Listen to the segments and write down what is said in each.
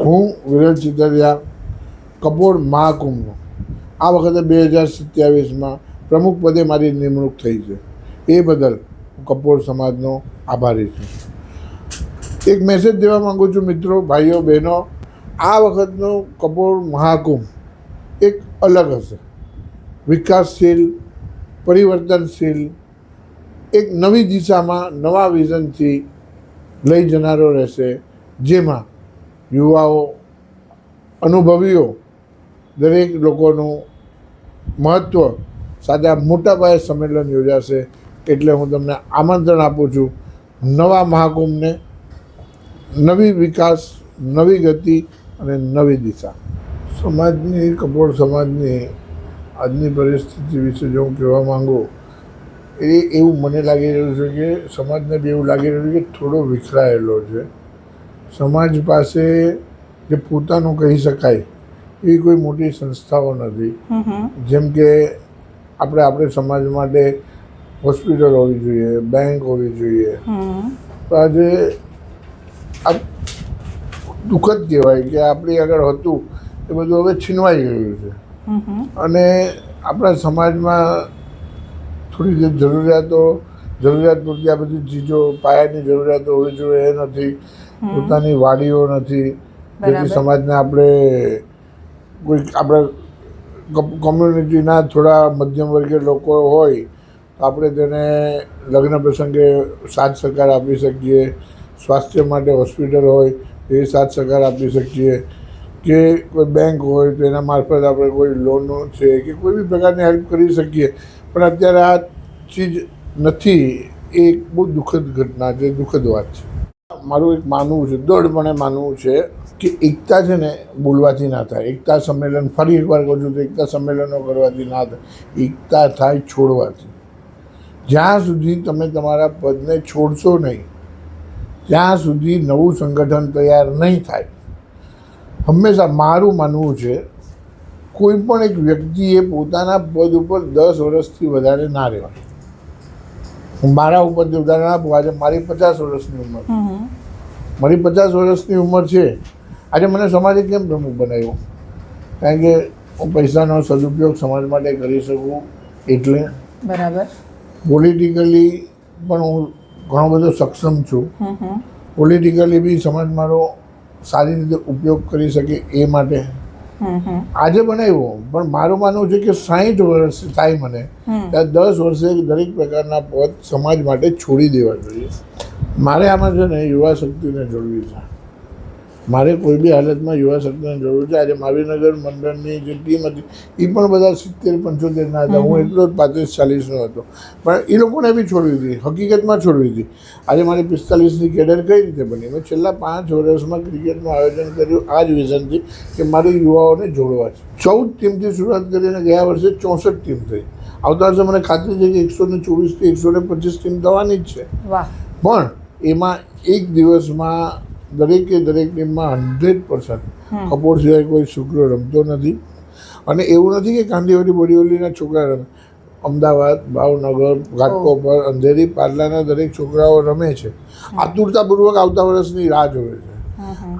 હું વિરલ ચિતરિયા કપોળ મહાકુંભનો આ વખતે 2027માં પ્રમુખ પદે મારી નિમણૂક થઈ છે. એ બદલ હું કપોળ સમાજનો આભારી છું. એક મેસેજ દેવા માગું છું મિત્રો, ભાઈઓ બહેનો, આ વખતનો કપોળ મહાકુંભ એક અલગ હશે, વિકાસશીલ, પરિવર્તનશીલ, એક નવી દિશામાં નવા વિઝનથી લઈ જનારો રહેશે, જેમાં યુવાઓ, અનુભવીઓ, દરેક લોકોનું મહત્ત્વ સાથે આ મોટા પાયે સંમેલન યોજાશે. એટલે હું તમને આમંત્રણ આપું છું નવા મહાકુંભને, નવી વિકાસ, નવી ગતિ અને નવી દિશા. સમાજની, કપોળ સમાજની આજની પરિસ્થિતિ વિશે જો હું કહેવા માગું, એવું મને લાગી રહ્યું છે કે સમાજને બી એવું લાગી રહ્યું છે કે થોડો વિખરાયેલો છે. સમાજ પાસે જે પોતાનું કહી શકાય એવી કોઈ મોટી સંસ્થાઓ નથી. જેમ કે આપણે સમાજ માટે હોસ્પિટલ હોવી જોઈએ, બેંક હોવી જોઈએ. તો આજે આ દુઃખદ કહેવાય કે આપણી આગળ હતું એ બધું હવે છીનવાઈ ગયું છે. અને આપણા સમાજમાં થોડી જે જરૂરિયાત પૂરતી આ બધી ચીજો, પાયાની જરૂરિયાતો હોવી જોઈએ એ નથી. પોતાની વાડીઓ નથી, જેથી સમાજને આપણે આપણા કોમ્યુનિટીના થોડા મધ્યમ વર્ગીય લોકો હોય તો આપણે તેને લગ્ન પ્રસંગે સાથ સહકાર આપી શકીએ. સ્વાસ્થ્ય માટે હોસ્પિટલ હોય એ સાથ સહકાર આપી શકીએ, કે કોઈ બેંક હોય તો એના મારફત આપણે કોઈ લોનો છે કે કોઈ બી પ્રકારની હેલ્પ કરી શકીએ. પણ અત્યારે આ ચીજ નથી. એ એક બહુ દુઃખદ ઘટના છે, દુઃખદ વાત છે. મારું એક માનવું છે, દૃઢપણે માનવું છે કે એકતા છે ને બોલવાથી ના થાય. એકતા સંમેલન, ફરી એકવાર કહું છું તો એકતા સંમેલનો કરવાથી ના થાય. એકતા થાય છોડવાથી. જ્યાં સુધી તમે તમારા પદને છોડશો નહીં ત્યાં સુધી નવું સંગઠન તૈયાર નહીં થાય. હંમેશા મારું માનવું છે, કોઈ પણ એક વ્યક્તિએ પોતાના પદ ઉપર 10 વર્ષથી વધારે ના રહેવાય. હું મારા ઉપરથી ઉદાહરણ આપું. આજે મારી 50 વર્ષની ઉંમર, મારી 50 વર્ષની ઉંમર છે. આજે મને સમાજે કેમ પ્રમુખ બનાવ્યો? કારણ કે હું પૈસાનો સદુપયોગ સમાજ માટે કરી શકું એટલે. બરાબર. પોલિટિકલી પણ હું ઘણો બધો સક્ષમ છું. પોલિટિકલી બી સમાજ મારો સારી રીતે ઉપયોગ કરી શકે એ માટે આજે બનાવ્યો. પણ મારું માનવું છે કે 60 વર્ષ થાય મને ત્યાં 10 વર્ષે દરેક પ્રકારના પદ સમાજ માટે છોડી દેવા જોઈએ. મારે આમાં છે ને યુવા શક્તિને જોડવી છે. મારે કોઈ બી હાલતમાં યુવા શક્તિને જોડવું છે. આજે મહાવીરનગર મંડળની જે ટીમ હતી એ પણ બધા 70-75ના હતા. હું એટલો જ 35-40નો હતો. પણ એ લોકોને બી છોડવી હતી, હકીકતમાં છોડવી હતી. આજે મારી 45ની કેડર કઈ રીતે બની? મેં છેલ્લા 5 વર્ષમાં ક્રિકેટનું આયોજન કર્યું આ જ વિઝનથી કે મારે યુવાઓને જોડવા છે. 14 ટીમથી શરૂઆત કરીને ગયા વર્ષે 64 ટીમ થઈ. આવતા વર્ષે મને ખાતરી છે કે 124થી 125 ટીમ થવાની જ છે. પણ એમાં એક દિવસમાં દરેકે દરેક ટીમમાં 100% કપોળ સિવાય કોઈ છોકરો રમતો નથી. અને એવું નથી કે કાંદીવલી બોરીવલીના છોકરા રમે. અમદાવાદ, ભાવનગર, ઘાટકોપર, અંધેરી, પાટલાના દરેક છોકરાઓ રમે છે. આતુરતાપૂર્વક આવતા વર્ષની રાહ જોવે છે.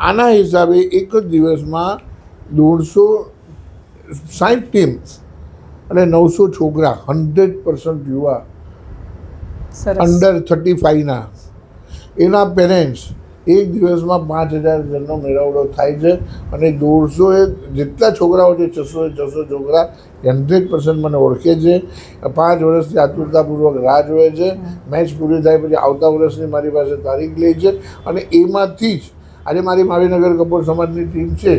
આના હિસાબે એક જ દિવસમાં 160 ટીમ અને 900 છોકરા, 100% યુવા, અંડર 35ના, એના પેરેન્ટ્સ, એક દિવસમાં 5000 જણનો મેળાવડો થાય છે. અને 150 જેટલા છોકરાઓ છે, 600 છોકરા 100% મને ઓળખે છે. 5 વર્ષથી આતુરતાપૂર્વક રાહ જોવે છે. મેચ પૂરી થાય પછી આવતા વર્ષની મારી પાસે તારીખ લે છે. અને એમાંથી જ આજે મારી મહાવીરનગર કપોળ સમાજની ટીમ છે,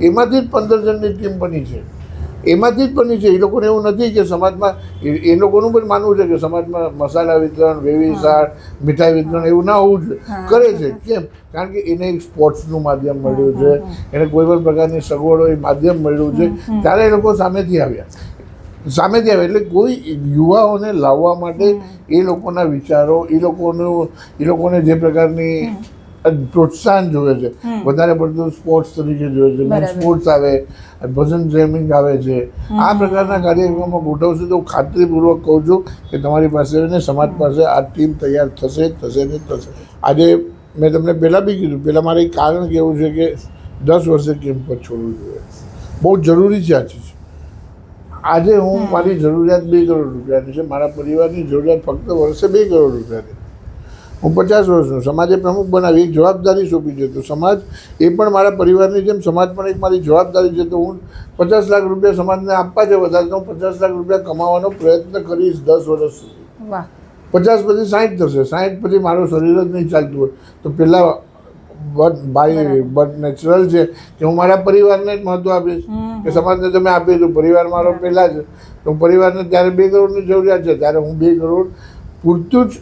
એમાંથી જ 15 જણની ટીમ બની છે. એમાંથી જ બની છે. એ લોકોને એવું નથી કે સમાજમાં, એ લોકોનું પણ માનવું છે કે સમાજમાં મસાલા વિતરણ, વેવીસાર, મીઠાઈ વિતરણ એવું ના હોવું જોઈએ. કરે છે. કેમ? કારણ કે એને એક સ્પોર્ટ્સનું માધ્યમ મળ્યું છે, એને કોઈ પણ પ્રકારની સગવડો એ માધ્યમ મળ્યું છે. ત્યારે એ લોકો સામેથી આવ્યા. એટલે કોઈ યુવાઓને લાવવા માટે એ લોકોના વિચારો, એ લોકોને જે પ્રકારની પ્રોત્સાહન જોવે છે, વધારે પડતું સ્પોર્ટ્સ તરીકે જોવે છે. સ્પોર્ટ્સ આવે, ભજન ટ્રેનિંગ આવે છે. આ પ્રકારના કાર્યક્રમો ગોઠવશે તો ખાતરીપૂર્વક કહું છું કે તમારી પાસે ને સમાજ પાસે આ ટીમ તૈયાર થશે ને થશે. આજે મેં તમને પહેલાં બી કીધું, પહેલાં મારે કારણ કેવું છે કે 10 વર્ષે કેમ પદ છોડવું જોઈએ. બહુ જરૂરી છે આ ચીજ. આજે હું મારી જરૂરિયાત 2 કરોડ રૂપિયાની છે, મારા પરિવારની જરૂરિયાત ફક્ત વર્ષે 2 કરોડ રૂપિયાની. હું 50 વર્ષનો સમાજે પ્રમુખ બનાવી એક જવાબદારી સોંપી છે, તો સમાજ એ પણ મારા પરિવારની જેમ સમાજ પણ એક મારી જવાબદારી છે. તો હું 50 લાખ રૂપિયા સમાજને આપવા છે વધારે, તો હું 50 લાખ રૂપિયા કમાવાનો પ્રયત્ન કરીશ 10 વર્ષ સુધી. 50 પછી 60 થશે, 60 પછી મારું શરીર જ નહીં ચાલતું હોય તો પહેલાં બટ નેચરલ છે કે હું મારા પરિવારને જ મહત્વ આપીશ કે સમાજને તમે આપી દો, પરિવાર મારો પહેલાં છે. તો પરિવારને ત્યારે 2 કરોડની જરૂરિયાત છે, ત્યારે હું 2 કરોડ પૂરતું જ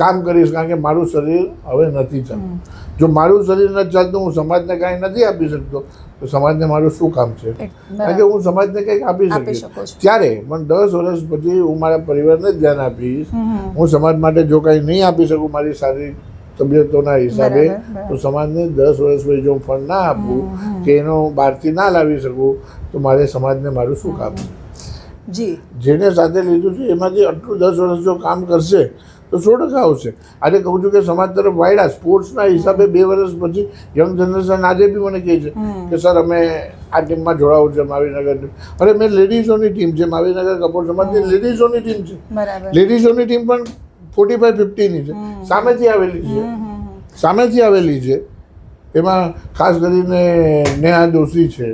કામ કરીશ, કારણ કે મારું શરીર હવે નથી ચાલતું. જો મારું શરીર નથી ચાલતું, હું સમાજને કાંઈ નથી આપી શકતો, તો સમાજને મારું શું કામ છે? કારણ કે હું સમાજને કંઈક આપી શકીશ. ત્યારે પણ 10 વર્ષ પછી હું મારા પરિવારને જ ધ્યાન આપીશ. હું સમાજ માટે જો કંઈ નહીં આપી શકું મારી શારીરિક તબિયતોના હિસાબે, તો સમાજને 10 વર્ષ પછી જો હું ફંડ ના આપું કે એનો બહારથી ના લાવી શકું, તો મારે સમાજને મારું શું કામ છે? જી, જેને સાથે લીધું છે એમાંથી આટલું 10 વર્ષ જો કામ કરશે તો 100% આવશે. આજે કહું છું કે સમાજ તરફ વાયડા સ્પોર્ટ્સના હિસાબે 2 વર્ષ પછી યંગ જનરેશન આજે બી મને કહે છે કે સર અમે આ ટીમમાં જોડાવું છે માવીનગરની. અરે મેં લેડીઝોની ટીમ છે, માવીનગર કપોળ સમાજની લેડીઝોની ટીમ છે. લેડીઝોની ટીમ પણ 45-50ની છે, સામેથી આવેલી છે. એમાં ખાસ કરીને નેહા દોશી છે,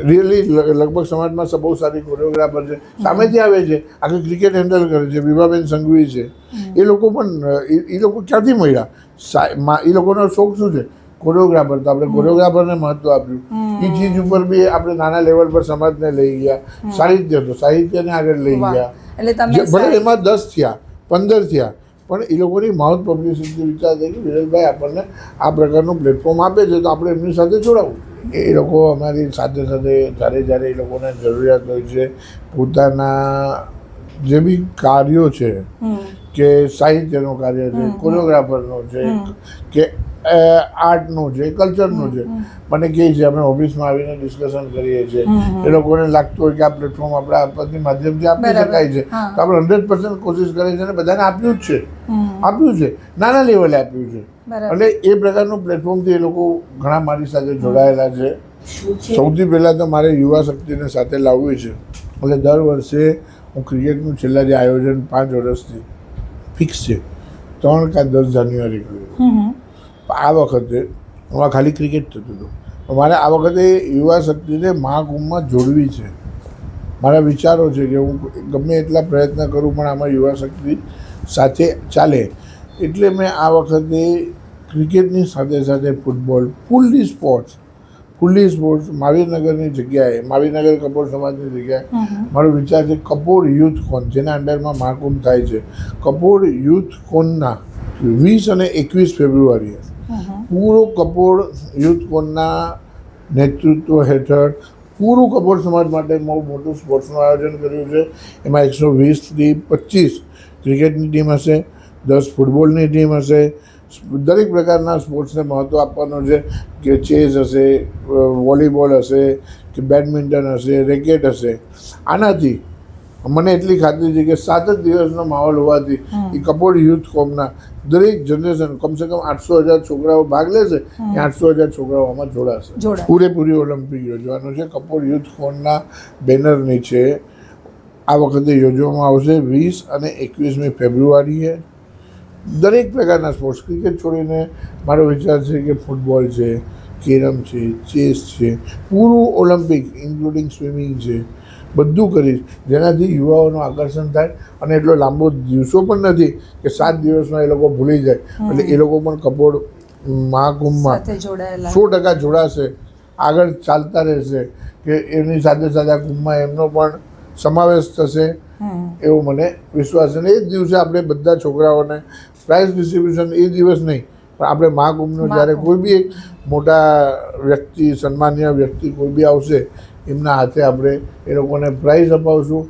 રિયલી લગભગ સમાજમાં બહુ સારી કોરિયોગ્રાફર છે, સામેથી આવે છે, આખી ક્રિકેટ હેન્ડલ કરે છે. વિભાબેન સંઘવી છે. એ લોકો પણ એ લોકો ક્યાંથી મળ્યા? એ લોકોનો શોખ શું છે? કોરિયોગ્રાફર. તો આપણે કોરિયોગ્રાફરને મહત્વ આપ્યું. એ ચીજ ઉપર બી આપણે નાના લેવલ પર સમાજને લઈ ગયા. સાહિત્ય તો સાહિત્યને આગળ લઈ ગયા. ભલે એમાં 10 થયા 15 થયા, પણ એ લોકોની માઉથ પબ્લિસિટી વિચાર છે કે વિરલભાઈ આપણને આ પ્રકારનું પ્લેટફોર્મ આપે છે, તો આપણે એમની સાથે જોડાવું. એ લોકો અમારી સાથે સાથે જ્યારે એ લોકોને જરૂરિયાત હોય છે, પોતાના જે બી કાર્યો છે, કે સાહિત્યનું કાર્ય છે, કોરિયોગ્રાફરનો છે, કે આર્ટનું છે, કલ્ચરનું છે, મને કહે છે. અમે ઓફિસમાં આવીને ડિસ્કશન કરીએ છીએ. એ લોકોને લાગતું હોય કે આ પ્લેટફોર્મ આપણે આપવાથી માધ્યમથી આપી શકાય છે, તો આપણે 100% કોશિશ કરીએ છીએ અને બધાને આપ્યું જ છે, નાના લેવલે આપ્યું છે. એટલે એ પ્રકારનું પ્લેટફોર્મથી એ લોકો ઘણા મારી સાથે જોડાયેલા છે. સૌથી પહેલાં તો મારે યુવા શક્તિને સાથે લાવવી છે. એટલે દર વર્ષે હું ક્રિકેટનું છેલ્લા જે આયોજન 5 વર્ષથી ફિક્સ છે, 3 કે 10 જાન્યુઆરી કર્યું. આ વખતે હું ખાલી ક્રિકેટ થતું હતું, મારે આ વખતે યુવા શક્તિને મહાકુંભમાં જોડવી છે. મારા વિચારો છે કે હું ગમે એટલા પ્રયત્ન કરું પણ આમાં યુવા શક્તિ સાથે ચાલે. એટલે મેં આ વખતે ક્રિકેટની સાથે સાથે ફૂટબોલ, ફૂલ્લી સ્પોર્ટ્સ માવીનગરની જગ્યાએ, માવીનગર કપોળ સમાજની જગ્યાએ મારો વિચાર છે કપોળ યુથ કોન, જેના અંડરમાં મહાકુંભ થાય છે. કપોળ યુથ કોનના 20 અને 21 ફેબ્રુઆરીએ પૂરો કપોળ યુથ કોનના નેતૃત્વ હેઠળ પૂરું કપોળ સમાજ માટે બહુ મોટું સ્પોર્ટ્સનું આયોજન કર્યું છે. એમાં 120થી 25 ક્રિકેટની ટીમ હશે, 10 ફૂટબોલની ટીમ હશે. દરેક પ્રકારના સ્પોર્ટ્સને મહત્ત્વ આપવાનું છે, કે ચેસ હશે, વોલીબોલ હશે, કે બેડમિન્ટન હશે, રેકેટ હશે. આનાથી મને એટલી ખાતરી છે કે 7 જ દિવસનો માહોલ હોવાથી એ કપોળ યુથ કોમના દરેક જનરેશન કમસે કમ 800,000 છોકરાઓ ભાગ લેશે, એ 800,000 છોકરાઓ આમાં જોડાશે. પૂરેપૂરી ઓલિમ્પિક યોજવાનું છે. કપોળ યુથ કોમના બેનર નીચે આ વખતે યોજવામાં આવશે 20 અને 21મી ફેબ્રુઆરીએ. દરેક પ્રકારના સ્પોર્ટ્સ, ક્રિકેટ છોડીને મારો વિચાર છે કે ફૂટબોલ છે, કેરમ છે, ચેસ છે, પૂરું ઓલિમ્પિક ઇન્ક્લુડિંગ સ્વિમિંગ છે, બધું કરીશ જેનાથી યુવાઓનું આકર્ષણ થાય. અને એટલો લાંબો દિવસો પણ નથી કે 7 દિવસમાં એ લોકો ભૂલી જાય. એટલે એ લોકો પણ કપોળ મહાકુંભમાં 100% જોડાશે, આગળ ચાલતા રહેશે, કે એમની સાથે સાથે આ કુંભમાં એમનો પણ સમાવેશ થશે એવો મને વિશ્વાસ છે. અને એ જ દિવસે આપણે બધા છોકરાઓને પ્રાઇઝ ડિસ્ટ્રીબ્યુશન એ દિવસ નહીં, પણ આપણે મહાકુંભનો જ્યારે કોઈ બી એક મોટા વ્યક્તિ, સન્માનીય વ્યક્તિ કોઈ બી આવશે, એમના હાથે આપણે એ લોકોને પ્રાઇઝ અપાવશું.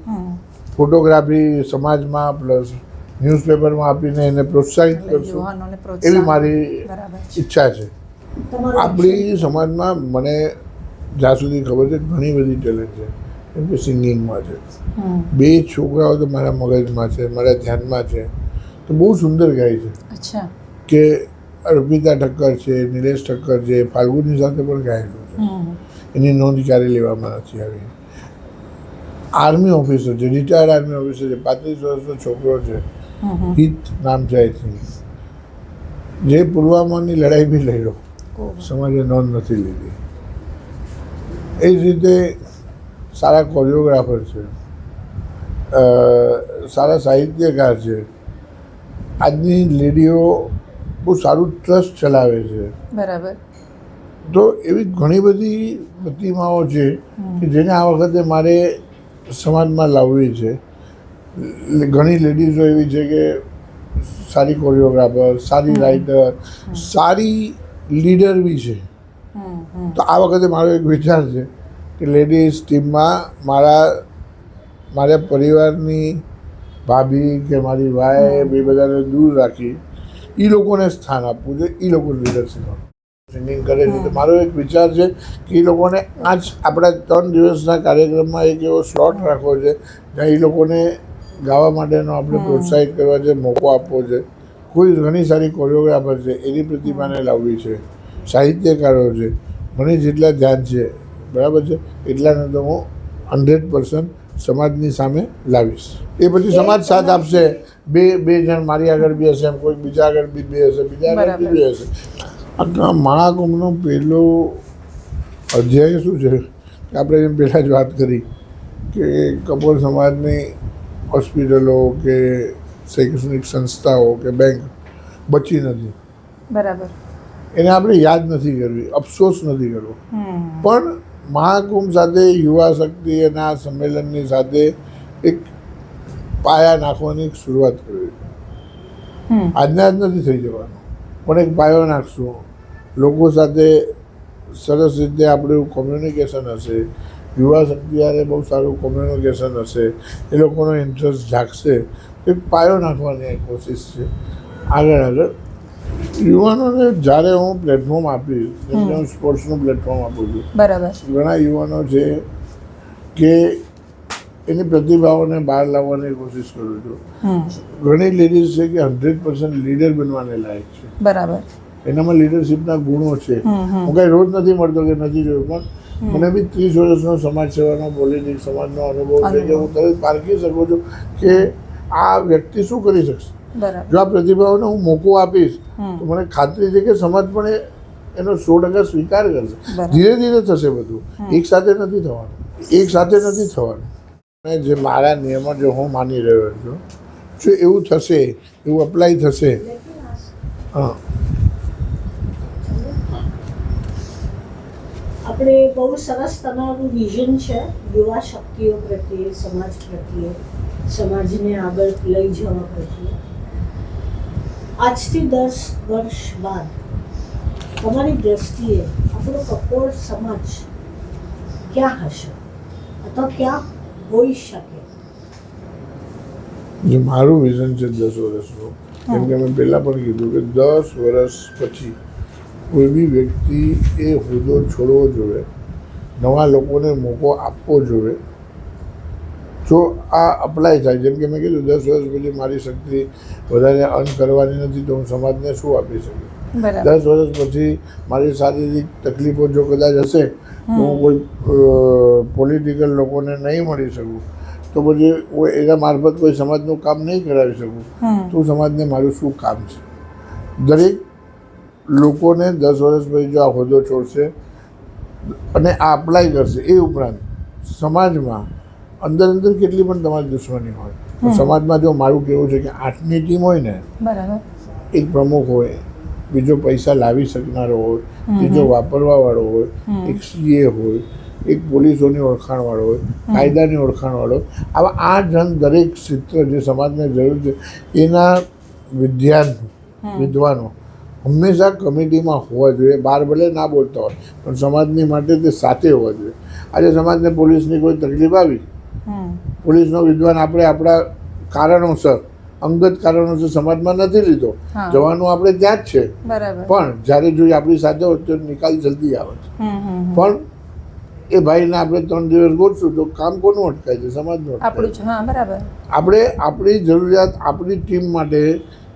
ફોટોગ્રાફી સમાજમાં પ્લસ ન્યૂઝપેપરમાં આપીને એને પ્રોત્સાહિત કરશું, એવી મારી ઈચ્છા છે. આપણી સમાજમાં મને જ્યાં સુધી ખબર છે ઘણી બધી ટેલેન્ટ છે. કેમ કે સિંગિંગમાં છે, 2 છોકરાઓ તો મારા મગજમાં છે, મારા ધ્યાનમાં છે, તો બહુ સુંદર ગાય છે. કે અર્પિતા ઠક્કર છે, નિલેશ ઠક્કર છે, ફાલ્ગુની સાથે પણ ગાયેલું છે. હમ. એની નોંધ ક્યારેય લેવામાં નથી આવી. આર્મી ઓફિસર છે, રિટાયર્ડ આર્મી ઓફિસર છે, 35 વર્ષનો છોકરો છે, હિત નામ છે આઈ થિંક, જે પુલવામાની લડાઈ બી લડ્યો, સમાજે નોંધ નથી લીધી. એ જ રીતે સારા કોરિયોગ્રાફર છે, સારા સાહિત્યકાર છે. આજની લેડીઓ બહુ સારું ટ્રસ્ટ ચલાવે છે. બરાબર. તો એવી ઘણી બધી પ્રતિમાઓ છે કે જેને આ વખતે મારે સમાજમાં લાવવી છે. ઘણી લેડીઝો એવી છે કે સારી કોરિયોગ્રાફર, સારી રાઇટર, સારી લીડર બી છે. તો આ વખતે મારો એક વિચાર છે કે લેડીઝ ટીમમાં મારા પરિવારની ભાભી કે મારી વાઈફ એ બધાને દૂર રાખી એ લોકોને સ્થાન આપવું છે, એ લોકો લીડરશીપ સિંગિંગ કરે છે. તો મારો એક વિચાર છે કે એ લોકોને આજ આપણા 3 દિવસના કાર્યક્રમમાં એક એવો સ્લોટ રાખવો છે જ્યાં એ લોકોને ગાવા માટેનો આપણે પ્રોત્સાહિત કરવા છે, મોકો આપવો છે. કોઈ ઘણી સારી કોરિયોગ્રાફર છે એની પ્રતિમાને લાવવી છે, સાહિત્યકારો છે. મને જેટલા ધ્યાન છે બરાબર છે એટલાને તો હું 100% સમાજની સામે લાવીશ. એ પછી સમાજ સાથ આપશે. બે જણ મારી આગળ બી હશે, કોઈ બીજા આગળ બી બે હશે, બીજા આગળ બી બે હશે. આ મહાકુંભનો પહેલો અધ્યાય શું છે કે આપણે એમ પહેલાં જ વાત કરી કે કપોર સમાજની હોસ્પિટલો કે શૈક્ષણિક સંસ્થાઓ કે બેંક બચી નથી. બરાબર. એને આપણે યાદ નથી કરવી, અફસોસ નથી કરવો. પણ મહાકુંભ સાથે યુવા શક્તિ અને આ સંમેલનની સાથે એક પાયા નાખવાની એક શરૂઆત કરવી છે. આજના આજ નથી થઈ જવાનું, પણ એક પાયો નાખશું. લોકો સાથે સરસ રીતે આપણું કોમ્યુનિકેશન હશે, યુવા શક્તિ સાથે બહુ સારું કોમ્યુનિકેશન હશે, એ લોકોનો ઇન્ટરેસ્ટ જાગશે. એક પાયો નાખવાની એક કોશિશ છે. આગળ યુવાનોને જ્યારે હું પ્લેટફોર્મ આપીશ, જેમ કે હું સ્પોર્ટ્સનું પ્લેટફોર્મ આપું છું, બરાબર. ઘણા યુવાનો છે કે એની પ્રતિભાઓને બહાર લાવવાની કોશિશ કરું છું. ઘણી લેડીઝ છે કે 100% લીડર બનવાને લાયક છે. બરાબર. એનામાં લીડરશીપના ગુણો છે. હું કાંઈ રોજ નથી મળતો કે નથી જોયું, પણ મને બી 30 વર્ષનો સમાજ સેવાનો પોલિટિક્સ સમાજનો અનુભવ છે કે હું તરત પારખી શકું છું કે આ વ્યક્તિ શું કરી શકશે. જો આ પ્રતિભાઓને હું મોકો આપીશ તો મને ખાતરી છે કે સમાજ પણ એનો 100% સ્વીકાર કરશે. ધીરે ધીરે થશે બધું, એક સાથે નથી થવાનું. અને જે મારા નિયમો જો હું માની રહ્યો છું, જો એવું થશે, એવું અપ્લાય થશે. હા, આપણે બહુ સરસ તમારું વિઝન છે યુવા શક્તિઓ પ્રત્યે, સમાજ પ્રત્યે, સમાજને આગળ લઈ જવા પ્રત્યે. આજથી 10 વર્ષ બાદ તમારી દ્રષ્ટિએ આપણો કપોર સમાજ ક્યાં હશે અથવા ક્યાં હોઈ શકે? જે મારું વિઝન છે 10 વર્ષનું, કેમ કે મેં પહેલાં પણ કીધું કે 10 વર્ષ પછી કોઈ બી વ્યક્તિ એ હોદ્દો છોડવો જોઈએ, નવા લોકોને મોકો આપવો જોઈએ. જો આ અપ્લાય થાય, જેમ કે મેં કીધું 10 વર્ષ પછી મારી શક્તિ વધારે અર્ન કરવાની નથી તો હું સમાજને શું આપી શકું. 10 વર્ષ પછી મારી શારીરિક તકલીફો જો કદાચ હશે તો હું કોઈ પોલિટિકલ લોકોને નહીં મળી શકું, તો પછી એના મારફત કોઈ સમાજનું કામ નહીં કરાવી શકું, તો સમાજને મારું શું કામ છે. દરેક લોકોને 10 વર્ષ પછી જો આ હોદ્દો છોડશે અને આ અપ્લાય કરશે, એ ઉપરાંત સમાજમાં અંદર કેટલી પણ તમારી દુશ્મની હોય, સમાજમાં જો મારું કહેવું છે કે 8ની ટીમ હોય ને, એક પ્રમુખ હોય, બીજો પૈસા લાવી શકનારો હોય, બીજો વાપરવાવાળો હોય, એક CA હોય, એક પોલીસોની ઓળખાણવાળો હોય, કાયદાની ઓળખાણવાળો હોય. આવા 8 જણ દરેક ક્ષેત્ર જે સમાજને જરૂર છે એના વિદ્વાનો હંમેશા કમિટીમાં હોવા જોઈએ. બહાર ભલે ના બોલતા હોય પણ સમાજની માટે તે સાથે હોવા જોઈએ. આજે સમાજને પોલીસની કોઈ તકલીફ આવી, પોલીસનો વિદ્વાન આપણે આપણા કારણોસર, અંગત કારણોસર સમાજમાં નથી લીધો, જવાનું આપણે ત્યાં જ છે, પણ જ્યારે જોઈએ આપણી સાથે હોય તો નિકાલ જલ્દી આવે છે. પણ એ ભાઈને આપણે 3 દિવસ ગોઠશું તો કામ કોનું અટકાય છે? સમાજનું અટકાય છે. આપણે આપણી જરૂરિયાત આપણી ટીમ માટે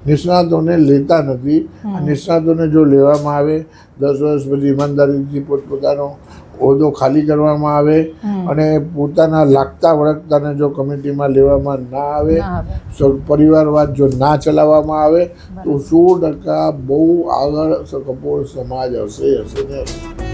નિષ્ણાતોને લેતા નથી. આ નિષ્ણાતોને જો લેવામાં આવે 10 વર્ષ પછી ઈમાનદારીથી પોતપોતાનો હોદ્દો ખાલી કરવામાં આવે અને પોતાના લાગતા વળગતાને જો કમિટીમાં લેવામાં ના આવે, પરિવારવાદ જો ના ચલાવવામાં આવે તો 100% બહુ આગળ કપોળ સમાજ હશે ને હશે.